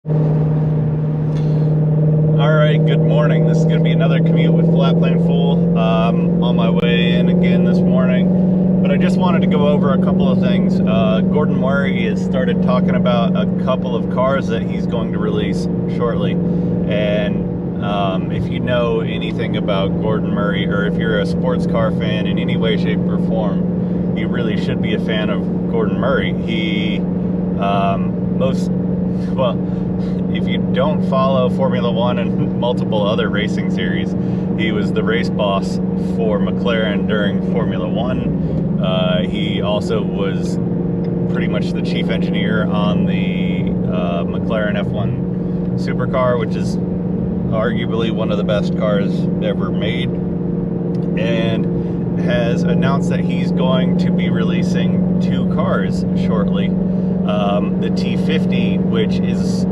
Alright, good morning. This is going to be another commute with Flat Plane Fool. On my way in again this morning. But I just wanted to go over a couple of things. Gordon Murray has started talking about a couple of cars that he's going to release shortly. And if you know anything about Gordon Murray, or if you're a sports car fan in any way, shape, or form, you really should be a fan of Gordon Murray. He, if you don't follow Formula One and multiple other racing series, he was the race boss for McLaren during Formula One. He also was pretty much the chief engineer on the McLaren F1 supercar, which is arguably one of the best cars ever made, and has announced that he's going to be releasing two cars shortly. The T.50, which is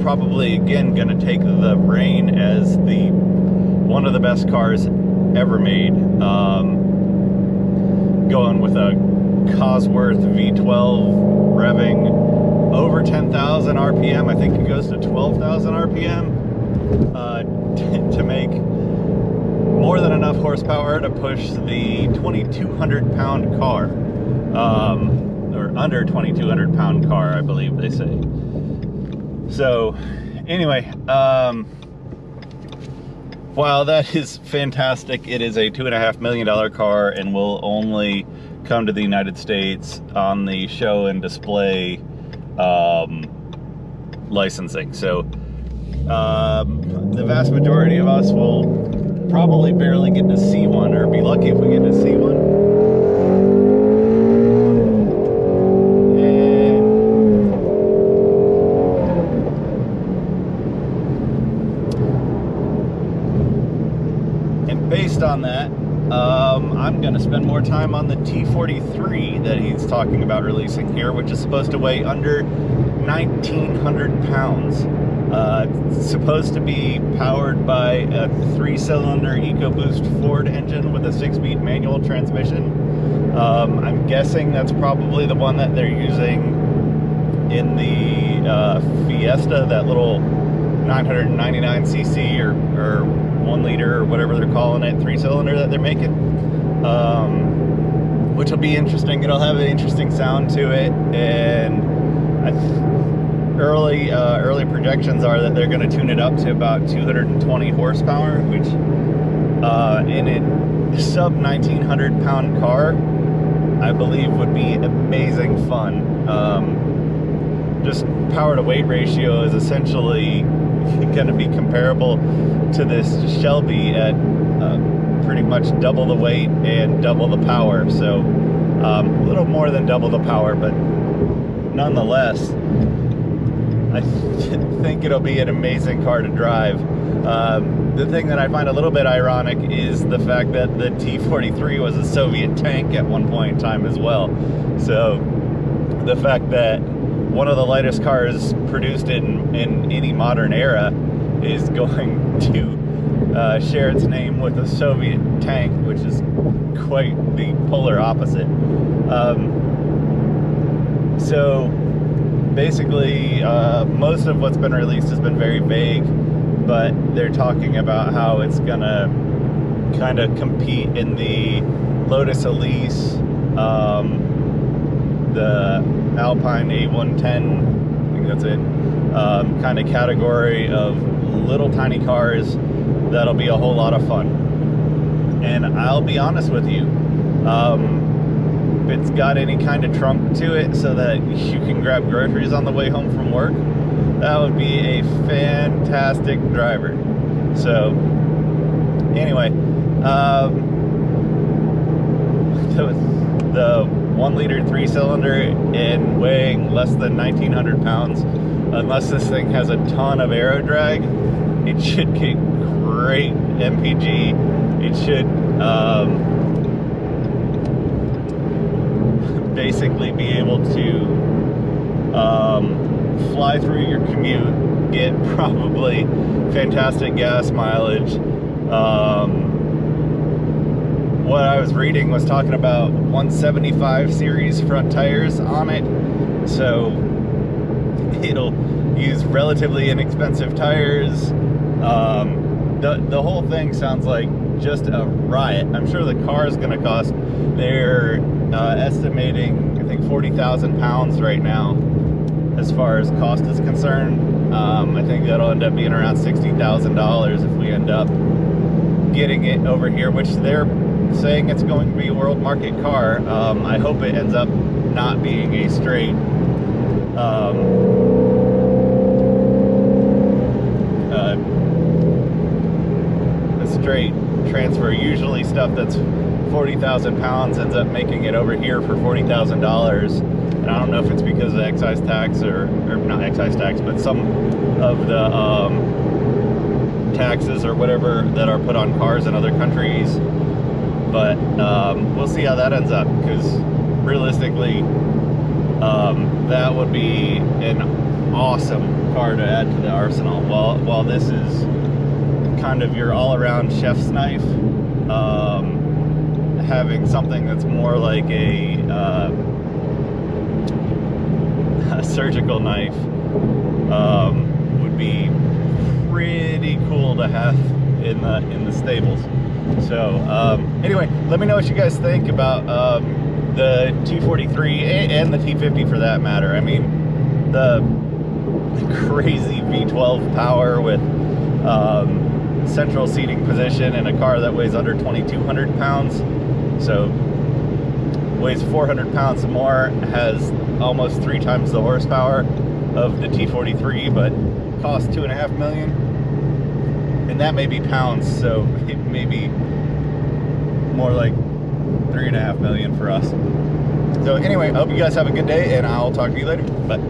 probably again going to take the reign as the one of the best cars ever made, going with a Cosworth V12 revving over 10,000 RPM. I think it goes to 12,000 RPM to make more than enough horsepower to push the 2,200 pound car, or under 2,200 pound car, I believe they say. So anyway, while that is fantastic, it is a $2.5 million car and will only come to the United States on the show and display licensing. So the vast majority of us will probably barely get to see one, or be lucky if we get to see one. Based on that, I'm going to spend more time on the T.43 that he's talking about releasing here, which is supposed to weigh under 1,900 pounds. It's supposed to be powered by a 3-cylinder EcoBoost Ford engine with a 6-speed manual transmission. I'm guessing that's probably the one that they're using in the Fiesta, that little 999cc or 1 liter or whatever they're calling it, 3-cylinder that they're making, which will be interesting. It'll have an interesting sound to it, and early projections are that they're going to tune it up to about 220 horsepower, which in a sub 1,900 pound car, I believe would be amazing fun. Just power to weight ratio is essentially going to be comparable to this Shelby at pretty much double the weight and double the power. So a little more than double the power, but nonetheless, I think it'll be an amazing car to drive. The thing that I find a little bit ironic is the fact that the T-43 was a Soviet tank at one point in time as well. So the fact that one of the lightest cars produced in any modern era is going to share its name with a Soviet tank, which is quite the polar opposite. So basically, most of what's been released has been very vague, but they're talking about how it's gonna kind of compete in the Lotus Elise, the Alpine A110, I think that's it, kind of category of little tiny cars that'll be a whole lot of fun. And I'll be honest with you, if it's got any kind of trunk to it so that you can grab groceries on the way home from work, that would be a fantastic driver. So anyway, the 1 liter 3-cylinder and weighing less than 1,900 pounds, unless this thing has a ton of aero drag, it should get great MPG. It should basically be able to fly through your commute, get probably fantastic gas mileage. What I was reading was talking about 175 series front tires on it, so it'll use relatively inexpensive tires. The whole thing sounds like just a riot. I'm sure the car is going to cost, they're estimating, I think, 40,000 pounds right now as far as cost is concerned. I think that'll end up being around $60,000 if we end up getting it over here, which they're saying it's going to be a world market car. I hope it ends up not being a straight transfer. Usually stuff that's 40,000 pounds ends up making it over here for $40,000. And I don't know if it's because of excise tax or not excise tax, but some of the taxes or whatever that are put on cars in other countries. But we'll see how that ends up, because realistically, that would be an awesome car to add to the arsenal. While this is kind of your all-around chef's knife, having something that's more like a surgical knife would be pretty cool to have in the stables. So anyway, let me know what you guys think about the T.43 and the T.50 for that matter. I mean, the crazy V12 power with central seating position in a car that weighs under 2,200 pounds. So weighs 400 pounds more, has almost 3 times the horsepower of the T.43, but costs $2.5 million. And that may be pounds, so it may be more like $3.5 million for us. So anyway, I hope you guys have a good day, and I'll talk to you later. Bye.